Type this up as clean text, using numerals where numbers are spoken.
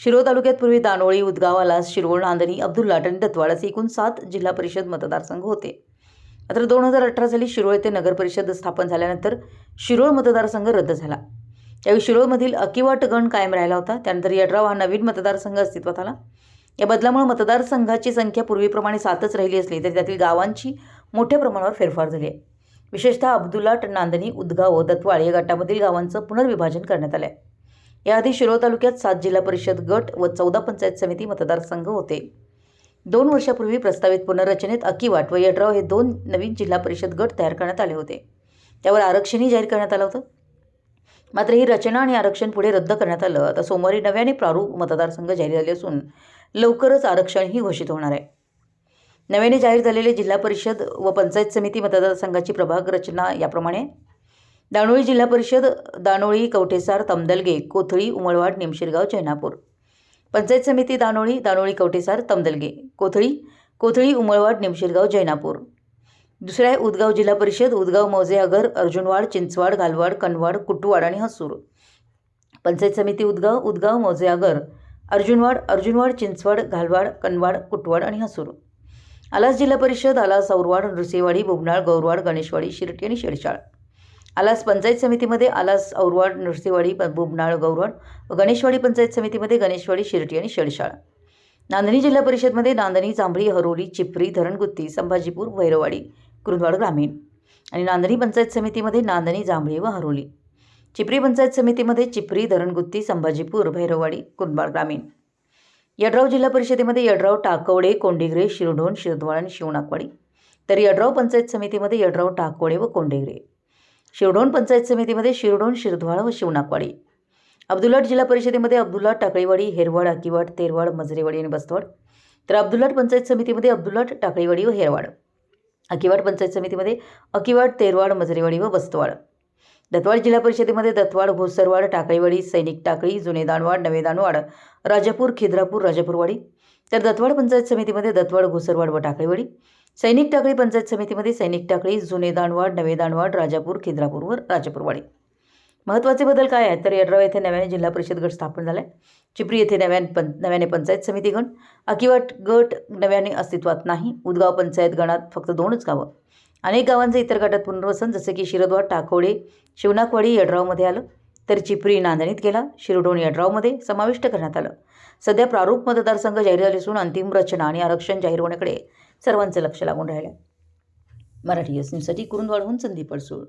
शिरोळ तालुक्यात पूर्वी दानोळी, उदगाव, आलास, शिरोळ, नांदणी, अब्दुल्लाट आणि दत्तवाड असे एकूण 7 जिल्हा परिषद मतदारसंघ होते. मात्र 2018 साली शिरोळ येथे नगर परिषद स्थापन झाल्यानंतर शिरोळ मतदारसंघ रद्द झाला. यावेळी शिरोळमधील अकिवाट गण कायम राहिला होता. त्यानंतर यड्राव हा नवीन मतदारसंघ अस्तित्वात आला. या बदलामुळे मतदारसंघाची संख्या पूर्वीप्रमाणे 7च राहिली असली तरी त्यातील गावांची मोठ्या प्रमाणावर फेरफार झाली आहे. विशेषतः अब्दुल्लाट, नांदणी, उदगाव व दत्तवाड या गटामधील गावांचं पुनर्विभाजन करण्यात आलं आहे. याआधी शिरोळ तालुक्यात 7 जिल्हा परिषद गट व 14 पंचायत समिती मतदारसंघ होते. 2 वर्षापूर्वी प्रस्तावित पुनर्रचनेत अकिवाट व यड्राव हे 2 नवीन जिल्हा परिषद गट तयार करण्यात आले होते. त्यावर आरक्षणही जाहीर करण्यात आलं होतं. मात्र ही रचना आणि आरक्षण पुढे रद्द करण्यात आलं. आता सोमवारी नव्याने प्रारूप मतदारसंघ जाहीर झाले असून लवकरच आरक्षणही घोषित होणार आहे. नव्याने जाहीर झालेले जिल्हा परिषद व पंचायत समिती मतदारसंघाची प्रभाग रचना याप्रमाणे: दानोळी जिल्हा परिषद, दानोळी, कवठेसार, तमदलगे, कोथळी, उमळवाड, निमशिरगाव, जैनापूर. पंचायत समिती दानोळी, दानोळी, कवठेसार, तमदलगे, कोथळी, कोथळी, उमळवाड, निमशिरगाव, जैनापूर. दुसरा आहे उदगाव जिल्हा परिषद, उदगाव, मौजे, आगर, अर्जुनवाड, चिंचवाड, घालवाड, कनवाड, कुटवाड आणि हसूर. पंचायत समिती उदगाव, उदगाव, मौजे, आगर, अर्जुनवाड, अर्जुनवाड, चिंचवाड, घालवाड, कनवाड, कुटवाड आणि हसूर. आलास जिल्हा परिषद, आलास, औरवाड, नृसिंहवाडी, बुबनाळ, गौरवाड, गणेशवाडी, शिरटी आणि शेळशाळ. आलास पंचायत समितीमध्ये आलास, औरवाड, नृसिंहवाडी, बुबनाळ, गौरवाड व गणेशवाडी पंचायत समितीमध्ये गणेशवाडी, शिरटी आणि शेळशाळ. नांदणी जिल्हा परिषदमध्ये नांदणी, जांभळी, हरोली, चिपरी, धरणगुत्ती, संभाजीपूर, भैरवाडी, कुरुंदवाड ग्रामीण. आणि नांदणी पंचायत समितीमध्ये नांदणी, जांभळी व हरोली. चिपरी पंचायत समितीमध्ये चिपरी, धरणगुत्ती, संभाजीपूर, भैरवाडी, कुरुंदवाड ग्रामीण. यड्राव जिल्हा परिषदेमध्ये यड्राव, टाकवडे, कोंडिग्रे, शिरढोण, शिरदवाड आणि शिवनाकवाडी. तर यड्राव पंचायत समितीमध्ये यड्राव, टाकवडे व कोंडिग्रे. शिरढोण पंचायत समितीमध्ये शिरढोण, शिरदवाड व शिवनाकवाडी. अब्दुल्लाट जिल्हा परिषदेमध्ये अब्दुल्लाट, टाकळीवाडी, हेरवाड, अकिवाट, तेरवाड, मजरेवाडी आणि बस्तवाड. तर अब्दुल्लाट पंचायत समितीमध्ये अब्दुल्लाट, टाकळीवाडी व हेरवाड. अकिवाट पंचायत समितीमध्ये अकिवाट, तेरवाड, मजरेवाडी व बस्तवाड. दत्तवाड जिल्हा परिषदेमध्ये दत्तवाड, घोसरवाड, टाकळीवाडी, सैनिक टाकळी, जुने दानवाड, नवे दानवाड, राजापूर, खिद्रापूर, राजापूरवाडी. तर दत्तवाड पंचायत समितीमध्ये दत्तवाड, घोसरवाड व टाकळीवाडी. सैनिक टाकळी पंचायत समितीमध्ये सैनिक टाकळी, जुने दानवाड, नवे दानवाड, राजापूर, खिद्रापूर व राजापूरवाडी. महत्त्वाचे बदल काय आहेत तर यड्राव येथे नव्याने जिल्हा परिषद गट स्थापन झाला आहे. चिपरी येथे नव्याने पंचायत समिती गण. अकिवाट गट नव्याने अस्तित्वात नाही. उदगाव पंचायत गणात फक्त 2च गावं. अनेक गावांचे इतर गटात पुनर्वसन जसे की शिरदवाड, टाकवडे, शिवनाकवाडी यड्रावमध्ये आलं. तर चिपरी नांदणीत गेला. शिरढोण यड्रावमध्ये समाविष्ट करण्यात आलं. सध्या प्रारूप मतदारसंघ जाहीर झाले असून अंतिम रचना आणि आरक्षण जाहीर होण्याकडे सर्वांचे लक्ष लागून राहिले. मराठी न्यूजसाठी कुरुंदवाडहून संदीप अडसूळ.